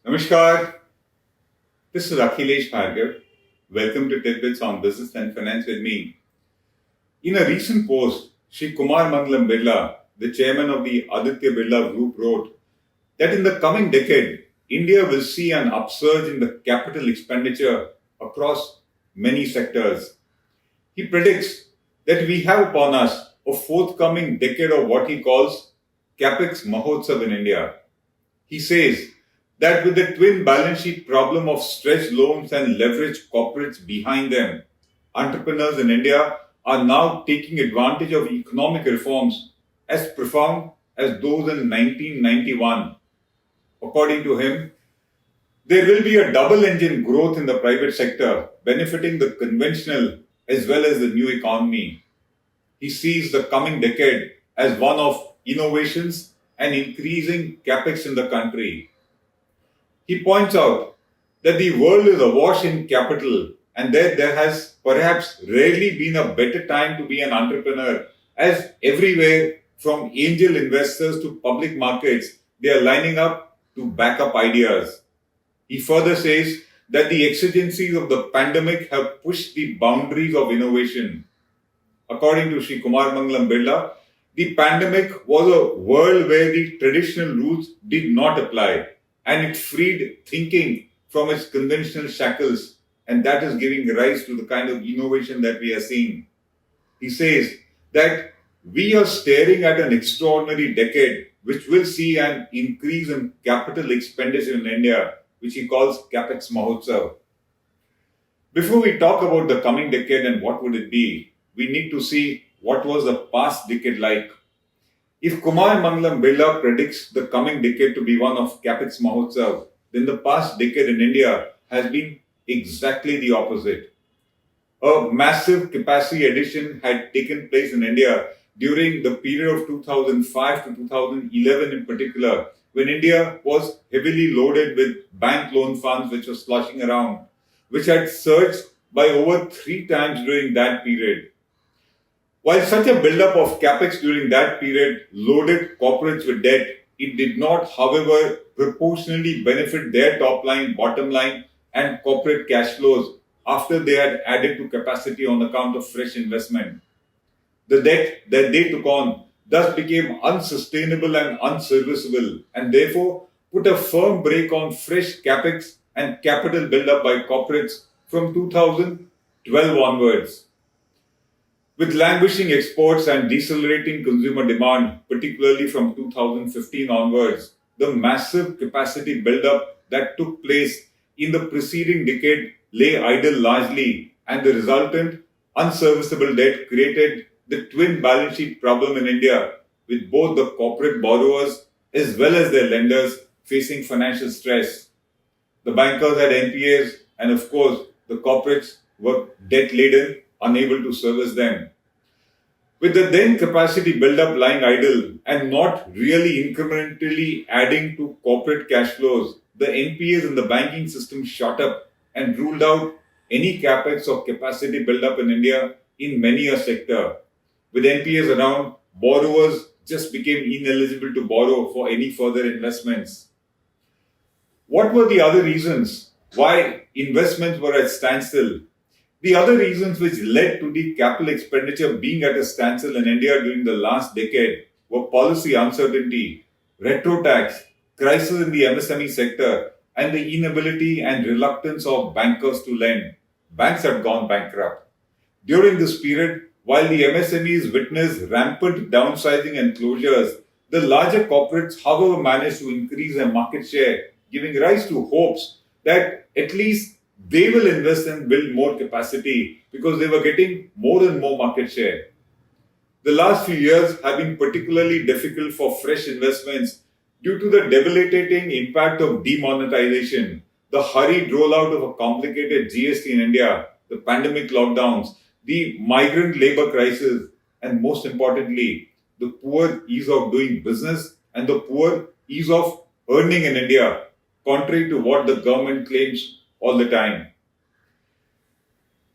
Namaskar, this is Akhilesh Bhargava. Welcome to Tit-Bits on Business and Finance with me. In a recent post, Shri Kumar Mangalam Birla, the chairman of the Aditya Birla Group, wrote that in the coming decade, India will see an upsurge in the capital expenditure across many sectors. He predicts that we have upon us a forthcoming decade of what he calls CAPEX MAHOTSAVA in India. He says that with the twin balance sheet problem of stretched loans and leveraged corporates behind them, entrepreneurs in India are now taking advantage of economic reforms as profound as those in 1991. According to him, there will be a double engine growth in the private sector, benefiting the conventional as well as the new economy. He sees the coming decade as one of innovations and increasing capex in the country. He points out that the world is awash in capital and that there has perhaps rarely been a better time to be an entrepreneur, as everywhere from angel investors to public markets, they are lining up to back up ideas. He further says that the exigencies of the pandemic have pushed the boundaries of innovation. According to Sri Kumar Mangalam Birla, the pandemic was a world where the traditional rules did not apply and it freed thinking from its conventional shackles, and that is giving rise to the kind of innovation that we are seeing. He says that we are staring at an extraordinary decade which will see an increase in capital expenditure in India, which he calls CAPEX MAHOTSAVA. Before we talk about the coming decade and what would it be, we need to see what was the past decade like. If Kumar Mangalam Birla predicts the coming decade to be one of CAPEX Mahotsav, then the past decade in India has been exactly the opposite. A massive capacity addition had taken place in India during the period of 2005 to 2011 in particular, when India was heavily loaded with bank loan funds which were sloshing around, which had surged by over 3 times during that period. While such a buildup of capex during that period loaded corporates with debt, it did not, however, proportionally benefit their top line, bottom line, and corporate cash flows after they had added to capacity on account of fresh investment. The debt that they took on thus became unsustainable and unserviceable, and therefore put a firm brake on fresh capex and capital buildup by corporates from 2012 onwards. With languishing exports and decelerating consumer demand, particularly from 2015 onwards, the massive capacity buildup that took place in the preceding decade lay idle largely, and the resultant unserviceable debt created the twin balance sheet problem in India, with both the corporate borrowers as well as their lenders facing financial stress. The bankers had NPAs, and of course, the corporates were debt laden, unable to service them. With the then capacity build-up lying idle and not really incrementally adding to corporate cash flows, the NPAs in the banking system shot up and ruled out any capex or capacity build-up in India in many a sector. With NPAs around, borrowers just became ineligible to borrow for any further investments. What were the other reasons why investments were at standstill? The other reasons which led to the capital expenditure being at a standstill in India during the last decade were policy uncertainty, retro tax, crisis in the MSME sector, and the inability and reluctance of bankers to lend. Banks had gone bankrupt. During this period, while the MSMEs witnessed rampant downsizing and closures, the larger corporates, however, managed to increase their market share, giving rise to hopes that at least they will invest and build more capacity because they were getting more and more market share. The last few years have been particularly difficult for fresh investments due to the debilitating impact of demonetization, the hurried rollout of a complicated GST in India, the pandemic lockdowns, the migrant labor crisis, and most importantly, the poor ease of doing business and the poor ease of earning in India, contrary to what the government claims all the time.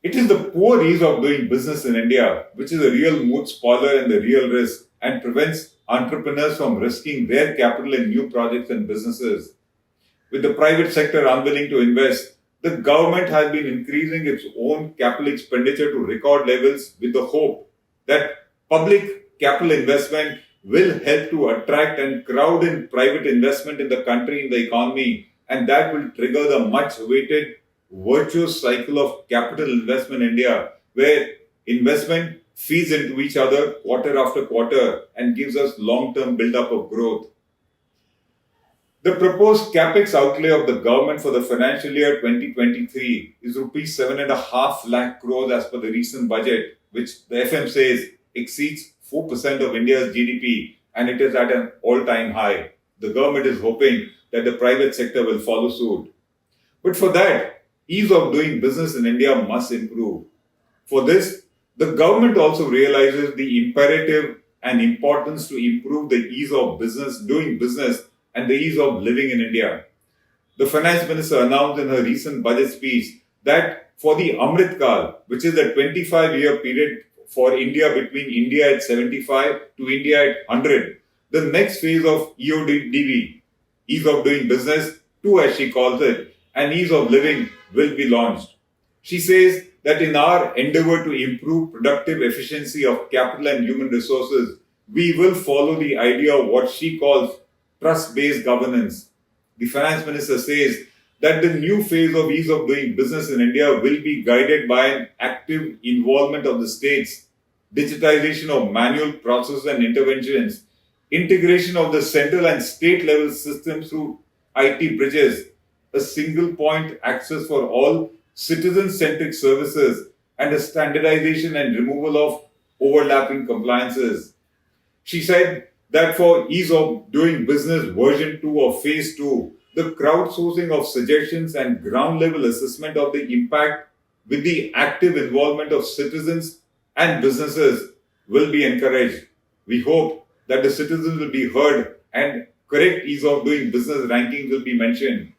It is the poor ease of doing business in India which is a real mood spoiler and the real risk, and prevents entrepreneurs from risking their capital in new projects and businesses. With the private sector unwilling to invest, the government has been increasing its own capital expenditure to record levels with the hope that public capital investment will help to attract and crowd in private investment in the country, in the economy, and that will trigger the much awaited virtuous cycle of capital investment in India, where investment feeds into each other quarter after quarter and gives us long-term build-up of growth. The proposed CAPEX outlay of the government for the financial year 2023 is rupees 7.5 lakh crores as per the recent budget, which the FM says exceeds 4% of India's GDP, and it is at an all-time high. The government is hoping that the private sector will follow suit. But for that, ease of doing business in India must improve. For this, the government also realizes the imperative and importance to improve the ease of doing business and the ease of living in India. The finance minister announced in her recent budget speech that for the Amrit Kal, which is a 25-year period for India between India at 75 to India at 100, the next phase of EODB, ease of doing business, 2 as she calls it, and ease of living will be launched. She says that in our endeavor to improve productive efficiency of capital and human resources, we will follow the idea of what she calls trust-based governance. The finance minister says that the new phase of ease of doing business in India will be guided by an active involvement of the states, digitization of manual processes and interventions, integration of the central and state level systems through IT bridges, a single point access for all citizen-centric services, and a standardization and removal of overlapping compliances. She said that for ease of doing business version 2 or phase 2, the crowdsourcing of suggestions and ground level assessment of the impact with the active involvement of citizens and businesses will be encouraged. We hope that the citizens will be heard and correct ease of doing business rankings will be mentioned.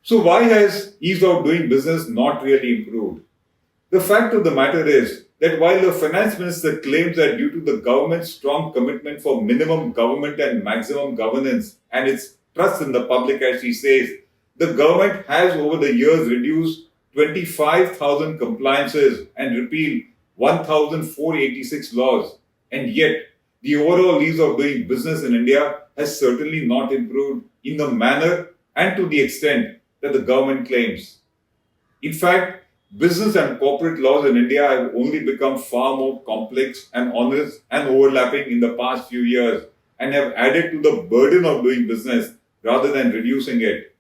So why has ease of doing business not really improved? The fact of the matter is that while the finance minister claims that due to the government's strong commitment for minimum government and maximum governance and its trust in the public, as she says, the government has over the years reduced 25,000 compliances and repealed 1,486 laws, and yet the overall ease of doing business in India has certainly not improved in the manner and to the extent that the government claims. In fact, business and corporate laws in India have only become far more complex and onerous and overlapping in the past few years and have added to the burden of doing business rather than reducing it.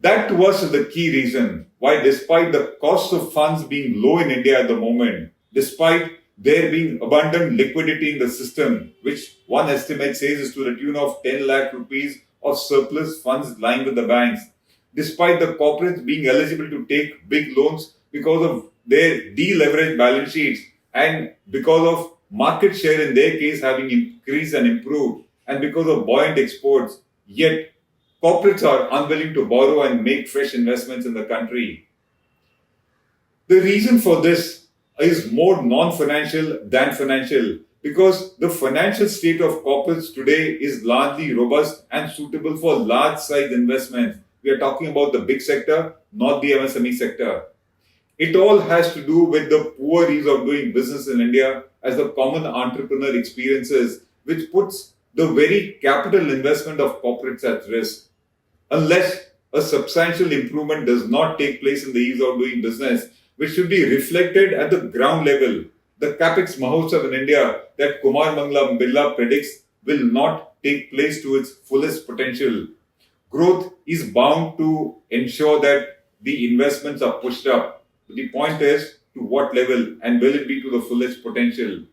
That to us is the key reason why, despite the cost of funds being low in India at the moment, despite there being abundant liquidity in the system, which one estimate says is to the tune of 10 lakh rupees of surplus funds lying with the banks, despite the corporates being eligible to take big loans because of their deleveraged balance sheets and because of market share in their case having increased and improved and because of buoyant exports, yet corporates are unwilling to borrow and make fresh investments in the country. The reason for this is more non-financial than financial because the financial state of corporates today is largely robust and suitable for large-size investments. We are talking about the big sector, not the MSME sector. It all has to do with the poor ease of doing business in India as the common entrepreneur experiences, which puts the very capital investment of corporates at risk. Unless a substantial improvement does not take place in the ease of doing business, which should be reflected at the ground level, the CAPEX Mahotsava in India that Kumar Mangalam Birla predicts will not take place to its fullest potential. Growth is bound to ensure that the investments are pushed up. The point is, to what level and will it be to the fullest potential?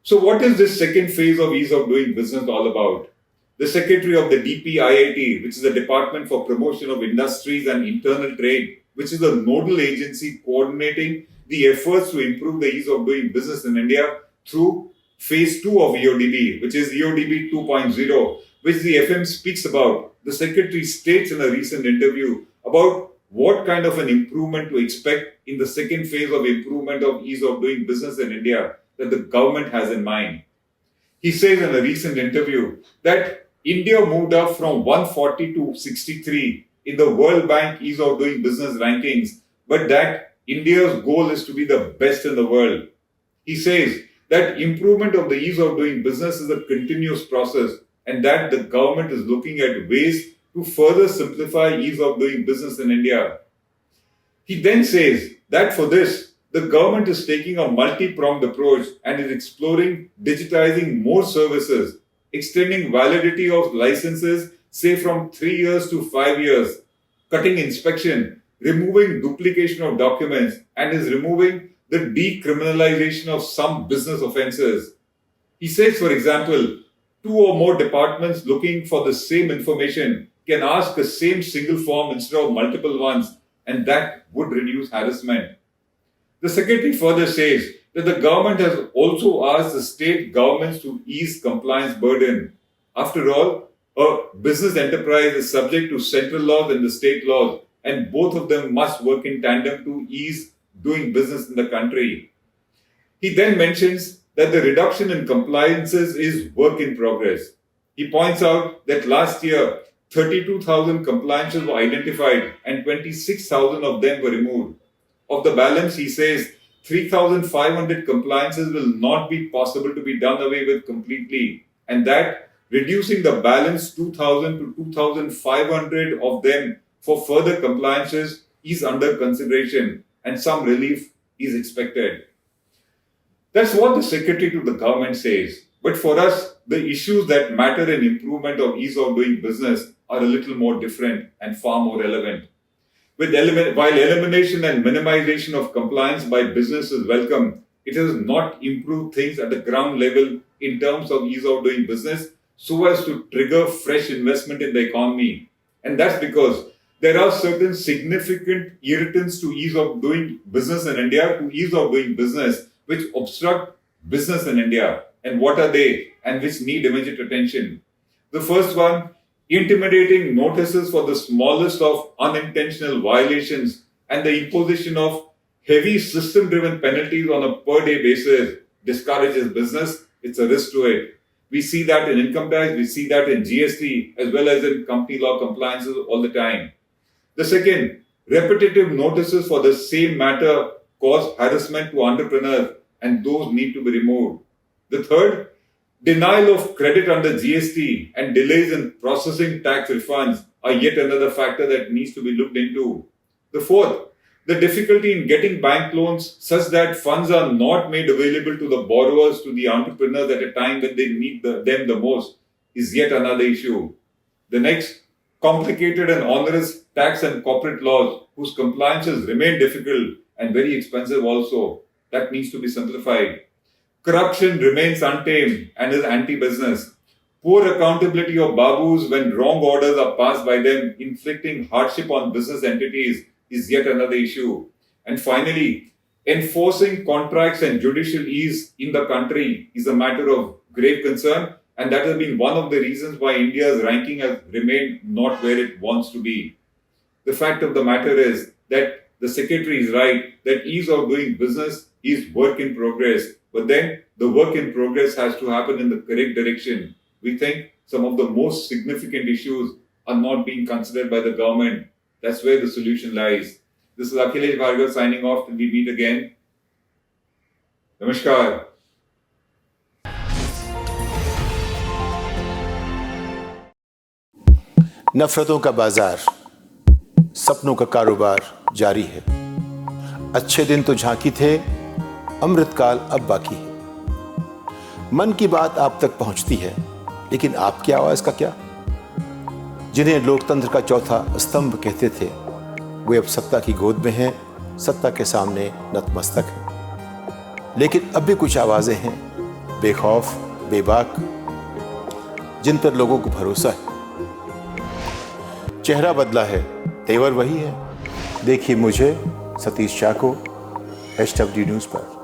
So what is this second phase of ease of doing business all about? The secretary of the DPIIT, which is the Department for Promotion of Industries and Internal Trade, which is the nodal agency coordinating the efforts to improve the ease of doing business in India through phase 2 of EODB, which is EODB 2.0, which the FM speaks about. The secretary states in a recent interview about what kind of an improvement to expect in the second phase of improvement of ease of doing business in India that the government has in mind. He says in a recent interview that India moved up from 140 to 63 in the World Bank Ease of Doing Business rankings, but that India's goal is to be the best in the world. He says that improvement of the ease of doing business is a continuous process and that the government is looking at ways to further simplify ease of doing business in India. He then says that for this, the government is taking a multi-pronged approach and is exploring digitizing more services, extending validity of licenses, say from 3 years to 5 years, cutting inspection, removing duplication of documents, and is removing the decriminalization of some business offences. He says, for example, 2 or more departments looking for the same information can ask the same single form instead of multiple ones, and that would reduce harassment. The Secretary further says that the government has also asked the state governments to ease compliance burden. After all, a business enterprise is subject to central laws and the state laws, and both of them must work in tandem to ease doing business in the country. He then mentions that the reduction in compliances is work in progress. He points out that last year, 32,000 compliances were identified and 26,000 of them were removed. Of the balance, he says, 3,500 compliances will not be possible to be done away with completely, and that reducing the balance 2,000 to 2,500 of them for further compliances is under consideration and some relief is expected. That's what the Secretary to the government says. But for us, the issues that matter in improvement of ease of doing business are a little more different and far more relevant. While elimination and minimization of compliance by business is welcome, it has not improved things at the ground level in terms of ease of doing business so as to trigger fresh investment in the economy. And that's because there are certain significant irritants to ease of doing business in India, to ease of doing business, which obstruct business in India. And what are they and which need immediate attention? The first one, intimidating notices for the smallest of unintentional violations and the imposition of heavy system-driven penalties on a per-day basis discourages business. It's a risk to it. We see that in income tax, we see that in GST, as well as in company law compliances all the time. The second, repetitive notices for the same matter cause harassment to entrepreneurs, and those need to be removed. The third, denial of credit under GST and delays in processing tax refunds are yet another factor that needs to be looked into. The fourth, the difficulty in getting bank loans such that funds are not made available to the borrowers, to the entrepreneurs at a time when they need them the most is yet another issue. The next, complicated and onerous tax and corporate laws whose compliances remain difficult and very expensive also. That needs to be simplified. Corruption remains untamed and is anti-business. Poor accountability of babus when wrong orders are passed by them, inflicting hardship on business entities is yet another issue. And finally, enforcing contracts and judicial ease in the country is a matter of grave concern, and that has been one of the reasons why India's ranking has remained not where it wants to be. The fact of the matter is that the Secretary is right that ease of doing business is work in progress. But then the work in progress has to happen in the correct direction. We think some of the most significant issues are not being considered by the government. That's where the solution lies. This is Akhilesh Bhargava signing off till we meet again. Namaskar. नफरतों का बाजार, सपनों का कारोबार जारी है। अच्छे दिन तो झांकी थे, अमृतकाल अब बाकी है। मन की बात आप तक पहुंचती है, लेकिन आपकी आवाज का क्या? जिन्हें लोकतंत्र का चौथा स्तंभ कहते थे, वे अब सत्ता की गोद में हैं, सत्ता के सामने नतमस्तक हैं। लेकिन अब भी कुछ आवाजें हैं, बेखौफ, बेबाक, जिन पर लोगों को भरोसा है। चेहरा बदला है, तेवर वही है। देखिए मुझे, सतीश शाह को HW न्यूज़ पर।